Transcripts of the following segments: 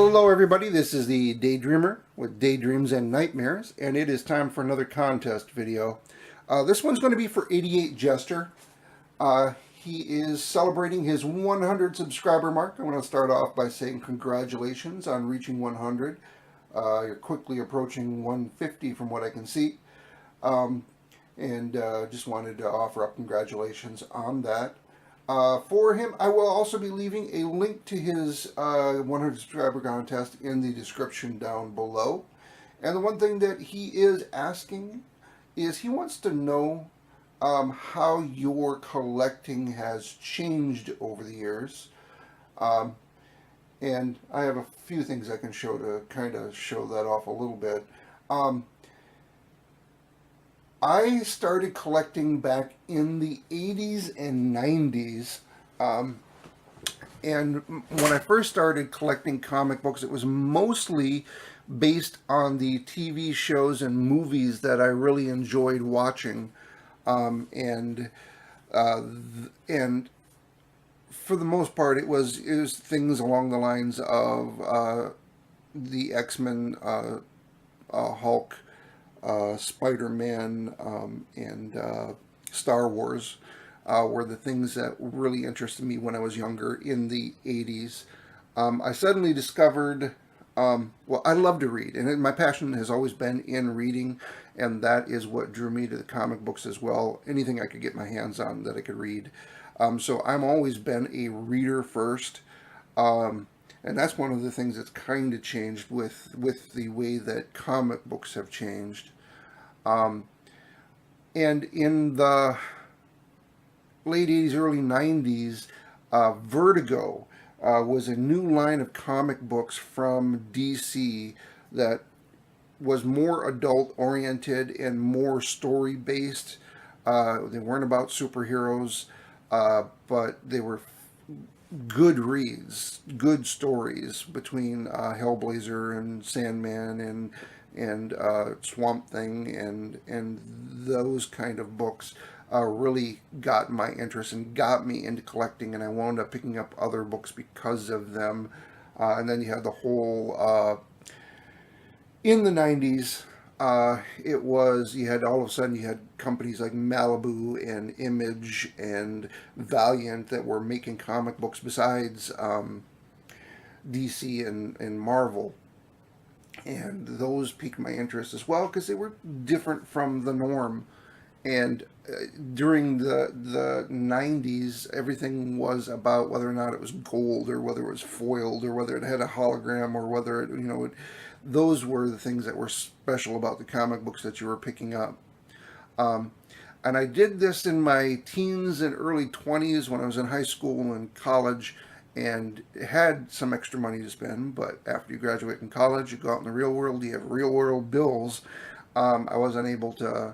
Hello everybody, this is the Daydreamer with Daydreams and Nightmares, and it is time for another contest video. This one's going to be for 88Jester. He is celebrating his 100 subscriber mark. I want to start off by saying congratulations on reaching 100. You're quickly approaching 150 from what I can see. And just wanted to offer up congratulations on that. For him, I will also be leaving a link to his 100 subscriber contest in the description down below. And the one thing that he is asking is he wants to know how your collecting has changed over the years. And I have a few things I can show to kind of show that off a little bit. I started collecting back in the 80s and 90s. And when I first started collecting comic books, it was mostly based on the TV shows and movies that I really enjoyed watching. And for the most part, it was things along the lines of the X-Men, Hulk, Spider-Man, and Star Wars were the things that really interested me when I was younger in the 80s. I suddenly discovered, well, I love to read, and my passion has always been in reading, and that is what drew me to the comic books as well. Anything I could get my hands on that I could read. So I've always been a reader first. And that's one of the things that's kind of changed with the way that comic books have changed. And in the late 80s, early 90s, Vertigo was a new line of comic books from DC that was more adult-oriented and more story-based. They weren't about superheroes, but they were good reads, good stories between Hellblazer and Sandman and Swamp Thing and those kind of books really got my interest and got me into collecting, and I wound up picking up other books because of them. And then you had the whole in the 90s. You had all of a sudden you had companies like Malibu and Image and Valiant that were making comic books besides DC and Marvel. And those piqued my interest as well because they were different from the norm. And during the 90s, everything was about whether or not it was gold or whether it was foiled or whether it had a hologram or whether it, those were the things that were special about the comic books that you were picking up. And I did this in my teens and early 20s when I was in high school and college and had some extra money to spend. But after you graduate from college, you go out in the real world, you have real world bills. I was unable to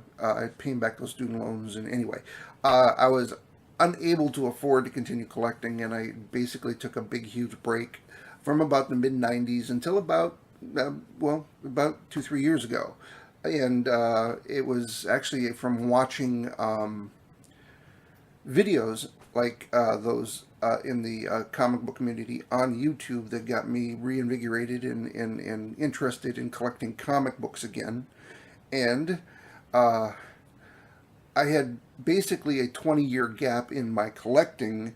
paying back those student loans. And anyway, I was unable to afford to continue collecting, and I basically took a big, huge break from about the mid-90s until about 2-3 years ago. And it was actually from watching videos like those in the comic book community on YouTube that got me reinvigorated and interested in collecting comic books again. And I had basically a 20-year gap in my collecting,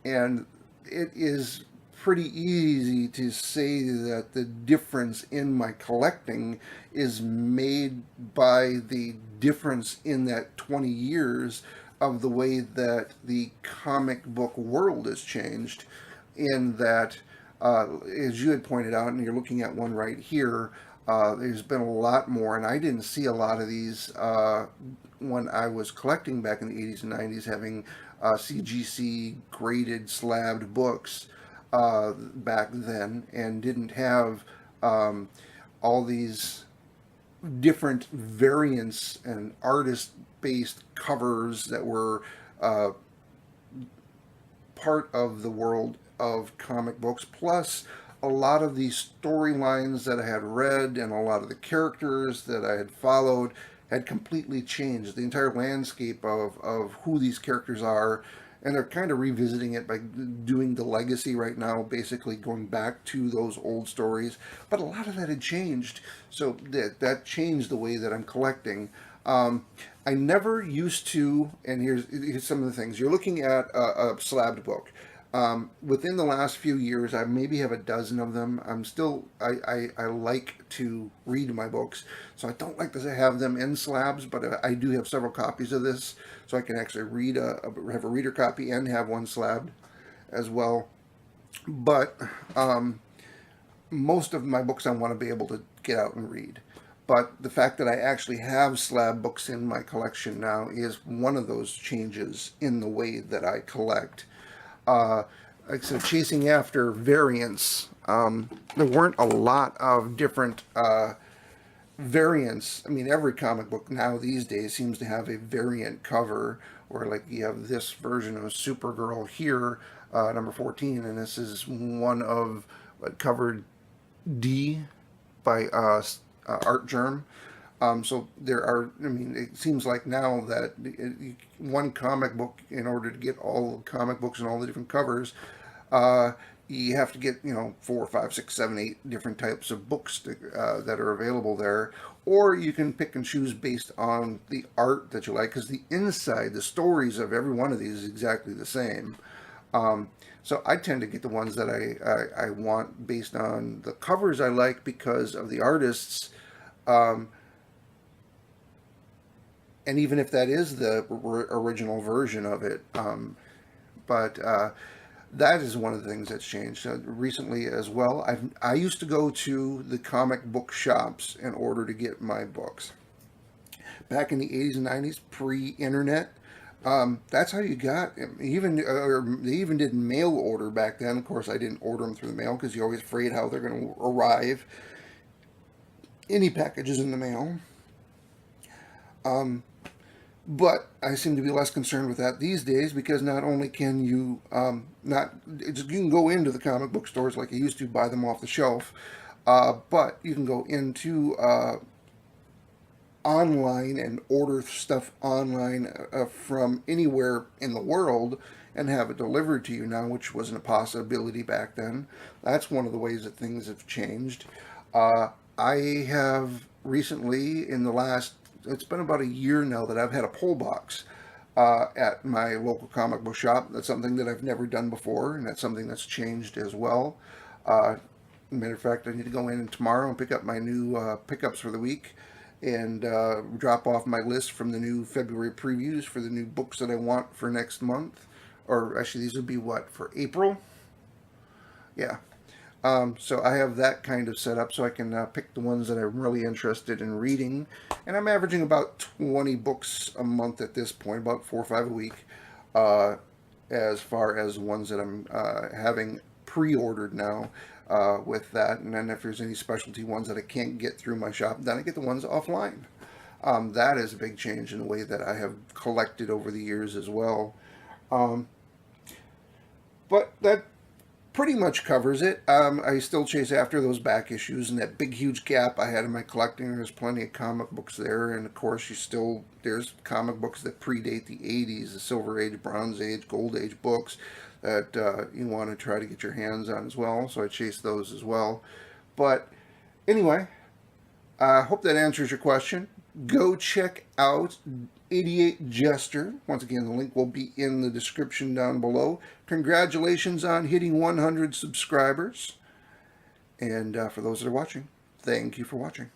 and it is pretty easy to say that the difference in my collecting is made by the difference in that 20 years of the way that the comic book world has changed, in that, as you had pointed out, and you're looking at one right here, there's been a lot more, and I didn't see a lot of these when I was collecting back in the 80s and 90s, having CGC graded slabbed books back then, and didn't have all these different variants and artist-based covers that were part of the world of comic books, plus a lot of the storylines that I had read and a lot of the characters that I had followed had completely changed. The entire landscape of who these characters are and they're kind of revisiting it by doing the legacy right now, basically going back to those old stories. But a lot of that had changed, so that changed the way that I'm collecting. I never used to, and here's some of the things. You're looking at a slabbed book. Within the last few years, I maybe have a dozen of them. I like to read my books, so I don't like to have them in slabs, but I do have several copies of this, so I can actually have a reader copy and have one slabbed as well. But most of my books I want to be able to get out and read. But the fact that I actually have slab books in my collection now is one of those changes in the way that I collect. Like I said, chasing after variants, there weren't a lot of different variants. I mean, every comic book now these days seems to have a variant cover, where like you have this version of Supergirl here, number 14, and this is one of cover D by Art Germ. So there are, I mean, it seems like now that one comic book, in order to get all the comic books and all the different covers, you have to get, 4, 5, 6, 7, 8 different types of books that are available there. Or you can pick and choose based on the art that you like, because the inside, the stories of every one of these is exactly the same. So I tend to get the ones that I want based on the covers I like because of the artists. And even if that is the original version of it. But that is one of the things that's changed recently as well. I used to go to the comic book shops in order to get my books. Back in the 80s and 90s, pre-internet, that's how you got them. They even did mail order back then. Of course, I didn't order them through the mail because you're always afraid how they're going to arrive. Any packages in the mail. But I seem to be less concerned with that these days, because not only can you you can go into the comic book stores like you used to, buy them off the shelf, but you can go into online and order stuff online from anywhere in the world and have it delivered to you now, which wasn't a possibility back then. That's one of the ways that things have changed. I have recently, in the last, it's been about a year now, that I've had a pull box at my local comic book shop. That's something that I've never done before, and that's something that's changed as well. Matter of fact, I need to go in tomorrow and pick up my new pickups for the week, and drop off my list from the new February previews for the new books that I want for next month. Or actually, these would be what, for April? Yeah. So I have that kind of set up so I can pick the ones that I'm really interested in reading. And I'm averaging about 20 books a month at this point, about 4 or 5 a week, as far as ones that I'm having pre-ordered now with that. And then if there's any specialty ones that I can't get through my shop, then I get the ones offline. That is a big change in the way that I have collected over the years as well. But that pretty much covers it. I still chase after those back issues, and that big huge gap I had in my collecting. There's plenty of comic books there, and of course there's comic books that predate the 80s, the Silver Age, Bronze Age, Gold Age books that you want to try to get your hands on as well, so I chase those as well. But anyway, I hope that answers your question. Go check out 88 Jester. Once again, the link will be in the description down below. Congratulations on hitting 100 subscribers. And for those that are watching, thank you for watching.